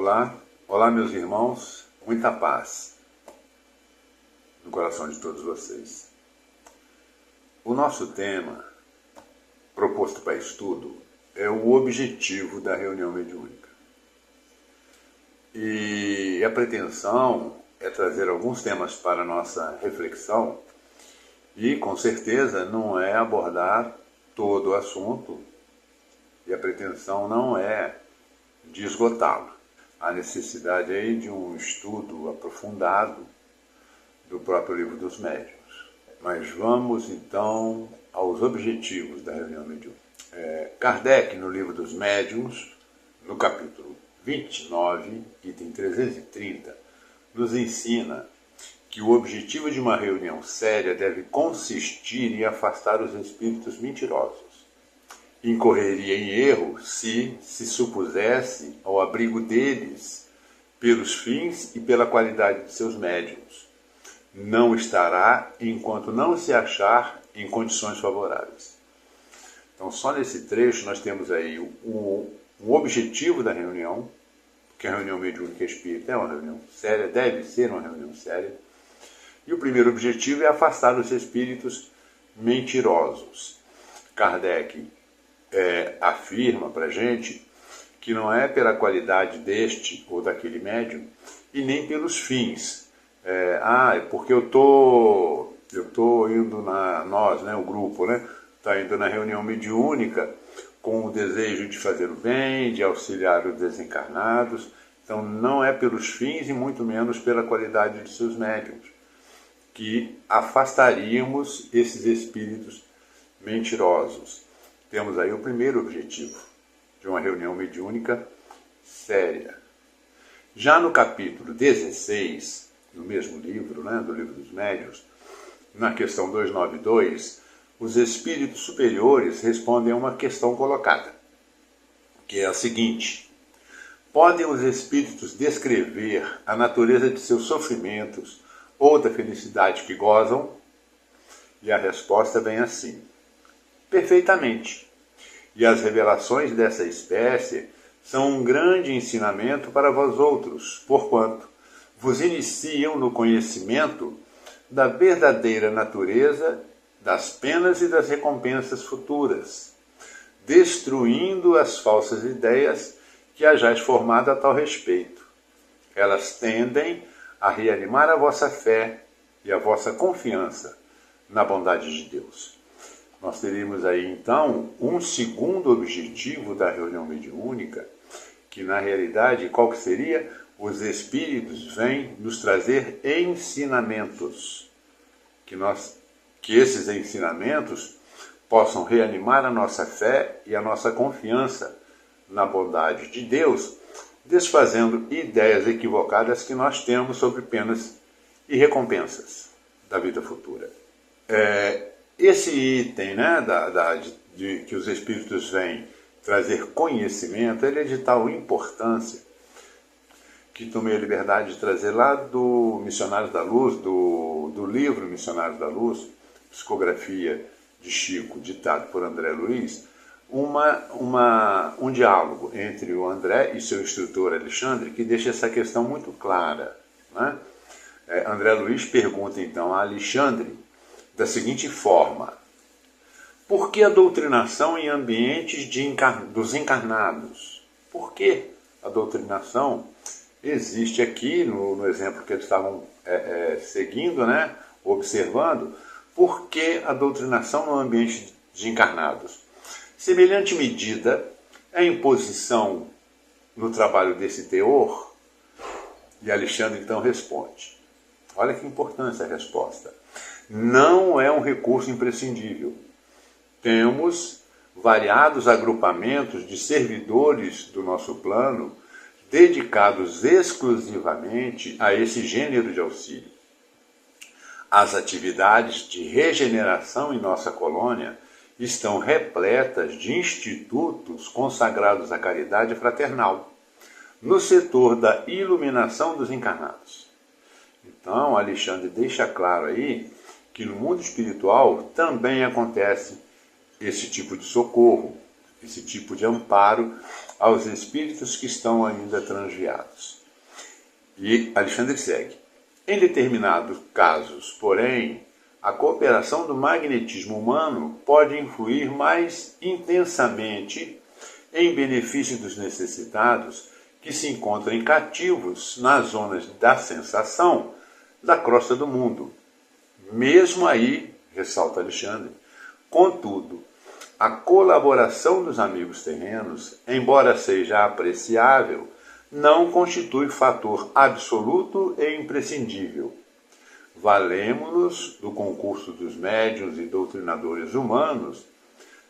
Olá, olá meus irmãos, muita paz no coração de todos vocês. O nosso tema proposto para estudo é o objetivo da reunião mediúnica. E a pretensão é trazer alguns temas para a nossa reflexão e, com certeza, não é abordar todo o assunto e a pretensão não é de esgotá-lo. Há necessidade aí de um estudo aprofundado do próprio Livro dos Médiuns. Mas vamos então aos objetivos da reunião mediúnica. Kardec, no Livro dos Médiuns, no capítulo 29, item 330, nos ensina que o objetivo de uma reunião séria deve consistir em afastar os espíritos mentirosos. Incorreria em erro se supusesse ao abrigo deles pelos fins e pela qualidade de seus médiuns. Não estará enquanto não se achar em condições favoráveis. Então, só nesse trecho nós temos aí o objetivo da reunião, porque a reunião mediúnica espírita é uma reunião séria, deve ser uma reunião séria. E o primeiro objetivo é afastar os espíritos mentirosos. Kardec afirma para a gente que não é pela qualidade deste ou daquele médium e nem pelos fins. Porque eu tô indo o grupo, está indo na reunião mediúnica com o desejo de fazer o bem, de auxiliar os desencarnados. Então não é pelos fins e muito menos pela qualidade de seus médiums que afastaríamos esses espíritos mentirosos. Temos aí o primeiro objetivo de uma reunião mediúnica séria. Já no capítulo 16, no mesmo livro, do Livro dos Médiuns, na questão 292, os espíritos superiores respondem a uma questão colocada, que é a seguinte: podem os espíritos descrever a natureza de seus sofrimentos ou da felicidade que gozam? E a resposta vem assim: perfeitamente. E as revelações dessa espécie são um grande ensinamento para vós outros, porquanto vos iniciam no conhecimento da verdadeira natureza das penas e das recompensas futuras, destruindo as falsas ideias que hajais formado a tal respeito. Elas tendem a reanimar a vossa fé e a vossa confiança na bondade de Deus. Nós teríamos aí, então, um segundo objetivo da reunião mediúnica, que, na realidade, qual que seria? Os espíritos vêm nos trazer ensinamentos. Que esses ensinamentos possam reanimar a nossa fé e a nossa confiança na bondade de Deus, desfazendo ideias equivocadas que nós temos sobre penas e recompensas da vida futura. Esse item que os espíritos vêm trazer conhecimento, ele é de tal importância que tomei a liberdade de trazer lá do Missionários da Luz, do livro Missionários da Luz, psicografia de Chico, ditado por André Luiz, um diálogo entre o André e seu instrutor Alexandre, que deixa essa questão muito clara. André Luiz pergunta então a Alexandre da seguinte forma: por que a doutrinação em ambientes dos encarnados? Por que a doutrinação existe aqui, no exemplo que eles estavam seguindo, observando? Por que a doutrinação no ambiente de encarnados? Semelhante medida é imposição no trabalho desse teor? E Alexandre então responde. Olha que importância a resposta. Não é um recurso imprescindível. Temos variados agrupamentos de servidores do nosso plano dedicados exclusivamente a esse gênero de auxílio. As atividades de regeneração em nossa colônia estão repletas de institutos consagrados à caridade fraternal, no setor da iluminação dos encarnados. Então, Alexandre deixa claro aí que no mundo espiritual também acontece esse tipo de socorro, esse tipo de amparo aos espíritos que estão ainda transviados. E Alexandre segue. Em determinados casos, porém, a cooperação do magnetismo humano pode influir mais intensamente em benefício dos necessitados que se encontram cativos nas zonas da sensação da crosta do mundo. Mesmo aí, ressalta Alexandre, contudo, a colaboração dos amigos terrenos, embora seja apreciável, não constitui fator absoluto e imprescindível. Valemo-nos do concurso dos médiuns e doutrinadores humanos,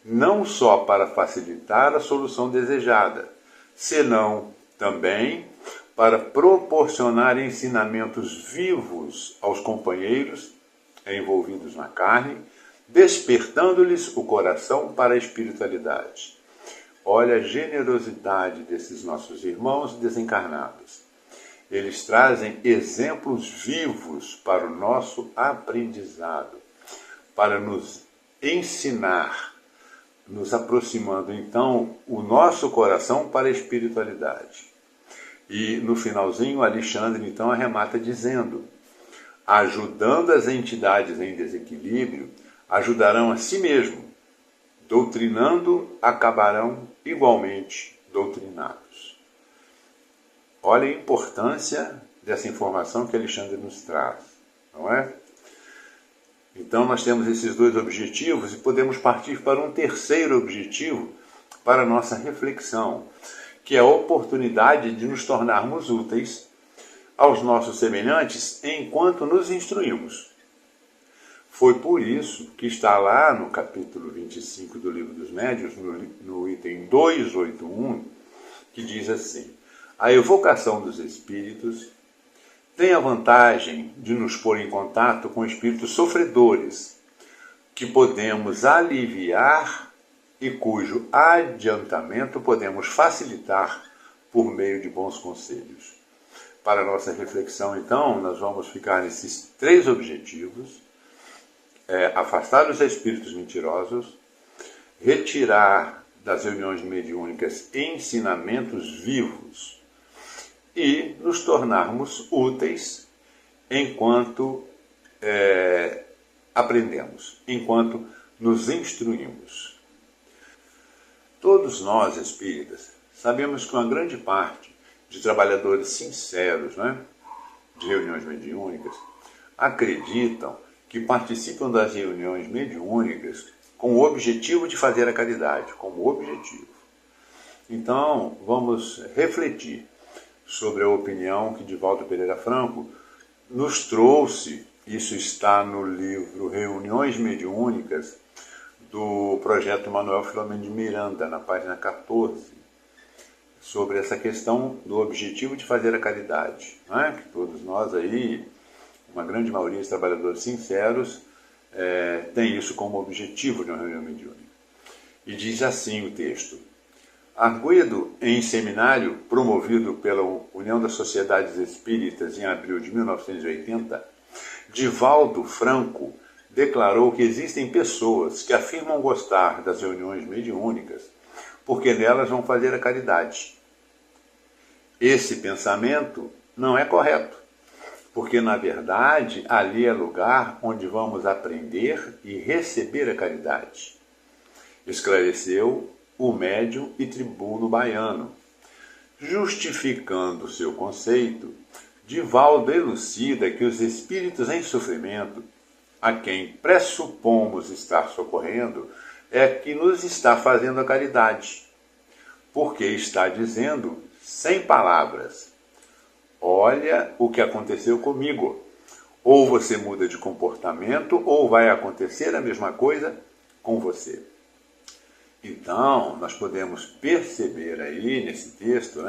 não só para facilitar a solução desejada, senão também para proporcionar ensinamentos vivos aos companheiros envolvidos na carne, despertando-lhes o coração para a espiritualidade. Olha a generosidade desses nossos irmãos desencarnados. Eles trazem exemplos vivos para o nosso aprendizado, para nos ensinar, nos aproximando então o nosso coração para a espiritualidade. E no finalzinho, Alexandre então arremata dizendo: ajudando as entidades em desequilíbrio, ajudarão a si mesmo. Doutrinando, acabarão igualmente doutrinados. Olha a importância dessa informação que Alexandre nos traz, não é? Então nós temos esses dois objetivos e podemos partir para um terceiro objetivo para a nossa reflexão, que é a oportunidade de nos tornarmos úteis aos nossos semelhantes enquanto nos instruímos. Foi por isso que está lá no capítulo 25 do Livro dos Médiuns, no item 281, que diz assim: a evocação dos espíritos tem a vantagem de nos pôr em contato com espíritos sofredores, que podemos aliviar e cujo adiantamento podemos facilitar por meio de bons conselhos. Para a nossa reflexão, então, nós vamos ficar nesses três objetivos: afastar os espíritos mentirosos, retirar das reuniões mediúnicas ensinamentos vivos e nos tornarmos úteis enquanto aprendemos, enquanto nos instruímos. Todos nós, espíritas, sabemos que uma grande parte de trabalhadores sinceros, de reuniões mediúnicas, acreditam que participam das reuniões mediúnicas com o objetivo de fazer a caridade, como objetivo. Então, vamos refletir sobre a opinião que Divaldo Pereira Franco nos trouxe. Isso está no livro Reuniões Mediúnicas, do projeto Manuel Filomeno de Miranda, na página 14, sobre essa questão do objetivo de fazer a caridade. Que todos nós aí, uma grande maioria de trabalhadores sinceros, tem isso como objetivo de uma reunião mediúnica. E diz assim o texto: arguido em seminário promovido pela União das Sociedades Espíritas em abril de 1980, Divaldo Franco declarou que existem pessoas que afirmam gostar das reuniões mediúnicas porque nelas vão fazer a caridade. Esse pensamento não é correto, porque, na verdade, ali é lugar onde vamos aprender e receber a caridade, esclareceu o médium e tribuno baiano. Justificando seu conceito, Divaldo elucida que os espíritos em sofrimento, a quem pressupomos estar socorrendo, é que nos está fazendo a caridade, porque está dizendo, sem palavras: olha o que aconteceu comigo. Ou você muda de comportamento, ou vai acontecer a mesma coisa com você. Então, nós podemos perceber aí, nesse texto,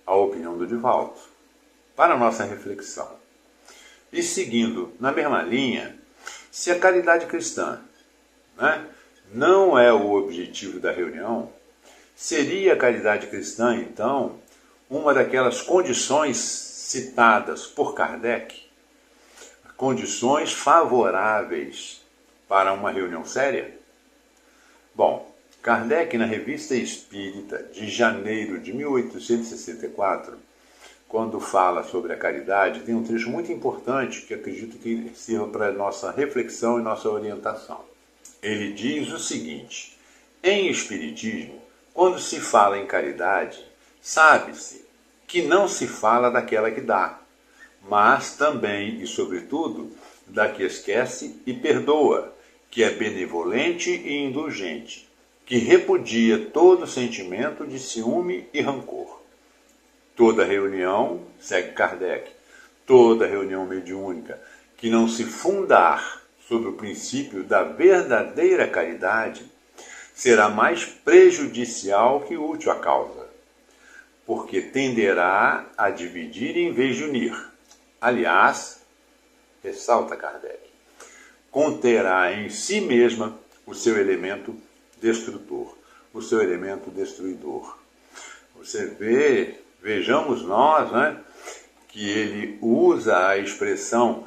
a opinião do Divaldo, para a nossa reflexão. E seguindo na mesma linha, se a caridade cristã não é o objetivo da reunião, seria a caridade cristã, então, uma daquelas condições citadas por Kardec, condições favoráveis para uma reunião séria? Bom, Kardec, na Revista Espírita, de janeiro de 1864, quando fala sobre a caridade, tem um trecho muito importante que acredito que sirva para nossa reflexão e nossa orientação. Ele diz o seguinte: em Espiritismo, quando se fala em caridade, sabe-se que não se fala daquela que dá, mas também e sobretudo da que esquece e perdoa, que é benevolente e indulgente, que repudia todo sentimento de ciúme e rancor. Toda reunião, segue Kardec, toda reunião mediúnica que não se fundar sobre o princípio da verdadeira caridade será mais prejudicial que útil à causa, porque tenderá a dividir em vez de unir. Aliás, ressalta Kardec, conterá em si mesma o seu elemento destrutor, o seu elemento destruidor. Vejamos nós, né, que ele usa a expressão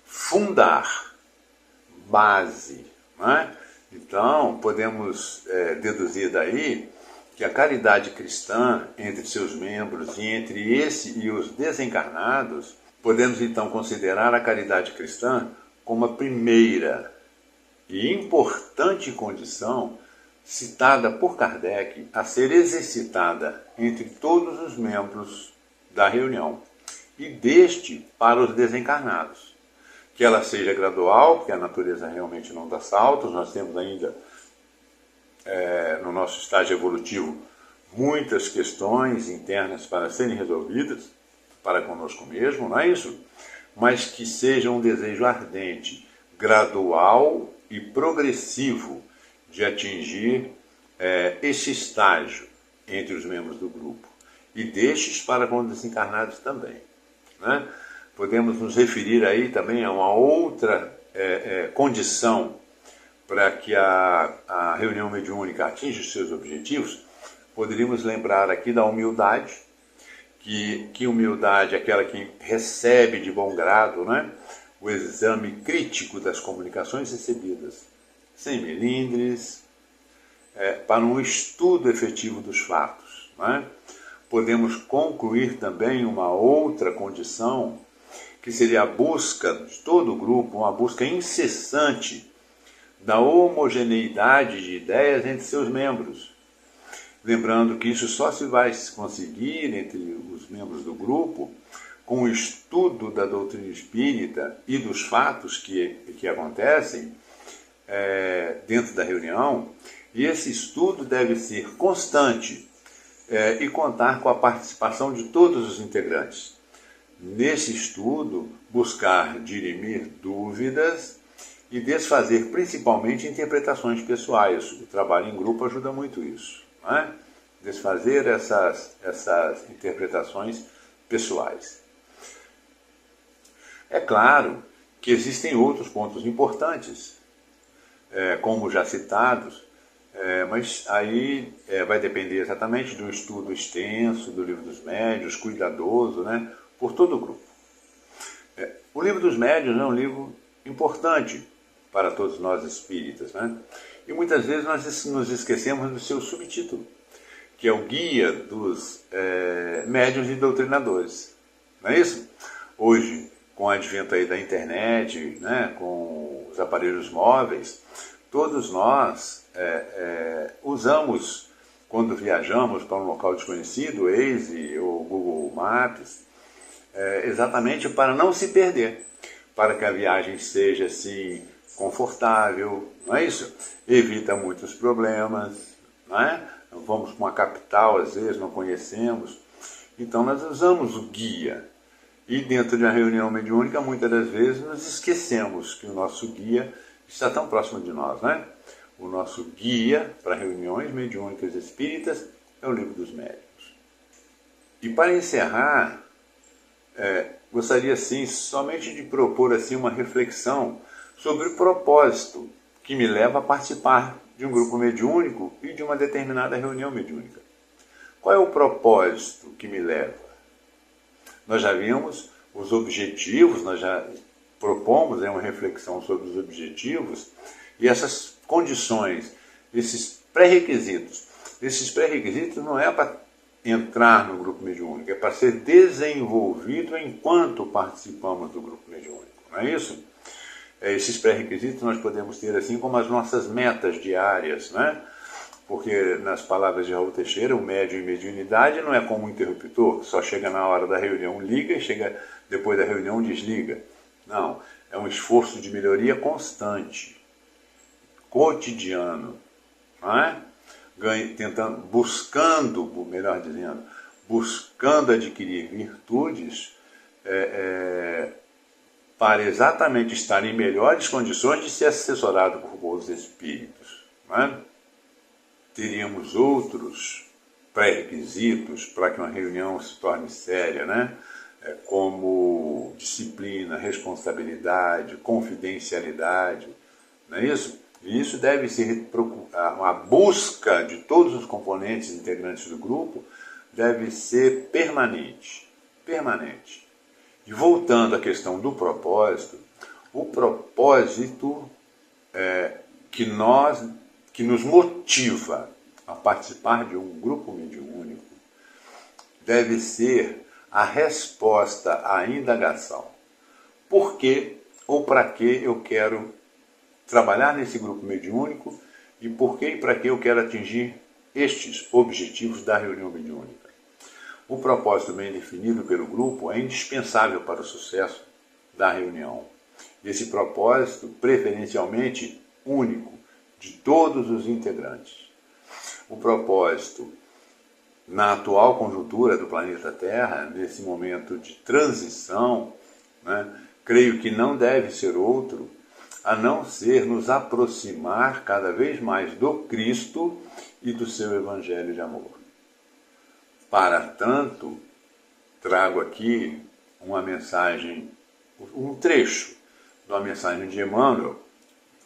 fundar, base, né? Então, podemos deduzir daí que a caridade cristã entre seus membros e entre esse e os desencarnados, podemos então considerar a caridade cristã como a primeira e importante condição citada por Kardec a ser exercitada entre todos os membros da reunião e deste para os desencarnados. Que ela seja gradual, porque a natureza realmente não dá saltos, nós temos ainda no nosso estágio evolutivo muitas questões internas para serem resolvidas, para conosco mesmo, não é isso? Mas que seja um desejo ardente, gradual e progressivo de atingir este estágio entre os membros do grupo e destes para com os desencarnados também, né? Podemos nos referir aí também a uma outra condição para que a reunião mediúnica atinja os seus objetivos. Poderíamos lembrar aqui da humildade, que humildade é aquela que recebe de bom grado, né, o exame crítico das comunicações recebidas, sem melindres, para um estudo efetivo dos fatos, né? Podemos concluir também uma outra condição, que seria a busca de todo o grupo, uma busca incessante da homogeneidade de ideias entre seus membros. Lembrando que isso só se vai conseguir entre os membros do grupo com o estudo da doutrina espírita e dos fatos que acontecem dentro da reunião, e esse estudo deve ser constante e contar com a participação de todos os integrantes. Nesse estudo, buscar dirimir dúvidas e desfazer principalmente interpretações pessoais. O trabalho em grupo ajuda muito isso, não é? Desfazer essas interpretações pessoais. É claro que existem outros pontos importantes, como já citados, mas aí vai depender exatamente do estudo extenso do Livro dos Médiuns, cuidadoso, né, por todo o grupo. O Livro dos Médiuns é um livro importante para todos nós espíritas, né? E muitas vezes nós nos esquecemos do seu subtítulo, que é o Guia dos Médiuns e Doutrinadores. Não é isso? Hoje, com o advento aí da internet, né, com os aparelhos móveis, todos nós usamos, quando viajamos para um local desconhecido, o Waze ou Google Maps, exatamente para não se perder, para que a viagem seja assim confortável, não é isso? Evita muitos problemas, não é? Vamos para uma capital, às vezes não conhecemos, então nós usamos o guia. E dentro de uma reunião mediúnica, muitas das vezes nos esquecemos que o nosso guia está tão próximo de nós, né? O nosso guia para reuniões mediúnicas espíritas é o Livro dos Médiuns. E para encerrar, gostaria sim somente de propor assim uma reflexão sobre o propósito que me leva a participar de um grupo mediúnico e de uma determinada reunião mediúnica. Qual é o propósito que me leva? Nós já vimos os objetivos, nós já propomos uma reflexão sobre os objetivos e essas condições, esses pré-requisitos. Esses pré-requisitos não é para entrar no grupo mediúnico, é para ser desenvolvido enquanto participamos do grupo mediúnico, não é isso? Esses pré-requisitos nós podemos ter assim como as nossas metas diárias, né? Porque nas palavras de Raul Teixeira, o médium e mediunidade não é como um interruptor, que só chega na hora da reunião, liga, e chega depois da reunião, desliga. Não, é um esforço de melhoria constante, cotidiano, não é? Tentando, buscando adquirir virtudes para exatamente estar em melhores condições de ser assessorado por bons espíritos, não é? Teríamos outros pré-requisitos para que uma reunião se torne séria, né? Como disciplina, responsabilidade, confidencialidade, não é isso? E isso deve ser uma busca de todos os componentes integrantes do grupo, deve ser permanente. E voltando à questão do propósito, o propósito que nos motiva a participar de um grupo mediúnico deve ser a resposta à indagação. Por que ou para que eu quero trabalhar nesse grupo mediúnico e por que e para que eu quero atingir estes objetivos da reunião mediúnica? O propósito bem definido pelo grupo é indispensável para o sucesso da reunião. Esse propósito, preferencialmente único, de todos os integrantes. O propósito, na atual conjuntura do planeta Terra, nesse momento de transição, né, creio que não deve ser outro a não ser nos aproximar cada vez mais do Cristo e do seu Evangelho de amor. Para tanto, trago aqui uma mensagem, um trecho de uma mensagem de Emmanuel,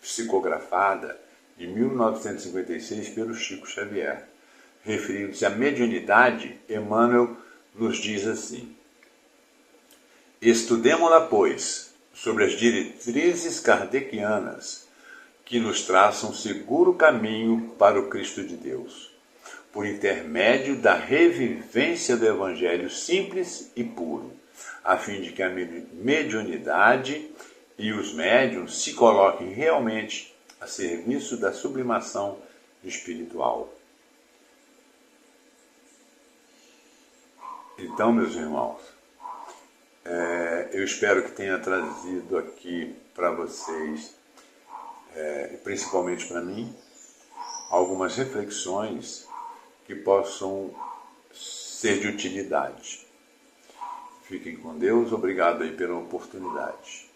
psicografada em 1956 pelo Chico Xavier. Referindo-se à mediunidade, Emmanuel nos diz assim: estudemo-la, pois, sobre as diretrizes kardecianas que nos traçam seguro caminho para o Cristo de Deus, por intermédio da revivência do Evangelho simples e puro, a fim de que a mediunidade e os médiuns se coloquem realmente a serviço da sublimação espiritual. Então, meus irmãos, eu espero que tenha trazido aqui para vocês, principalmente para mim, algumas reflexões que possam ser de utilidade. Fiquem com Deus, obrigado aí pela oportunidade.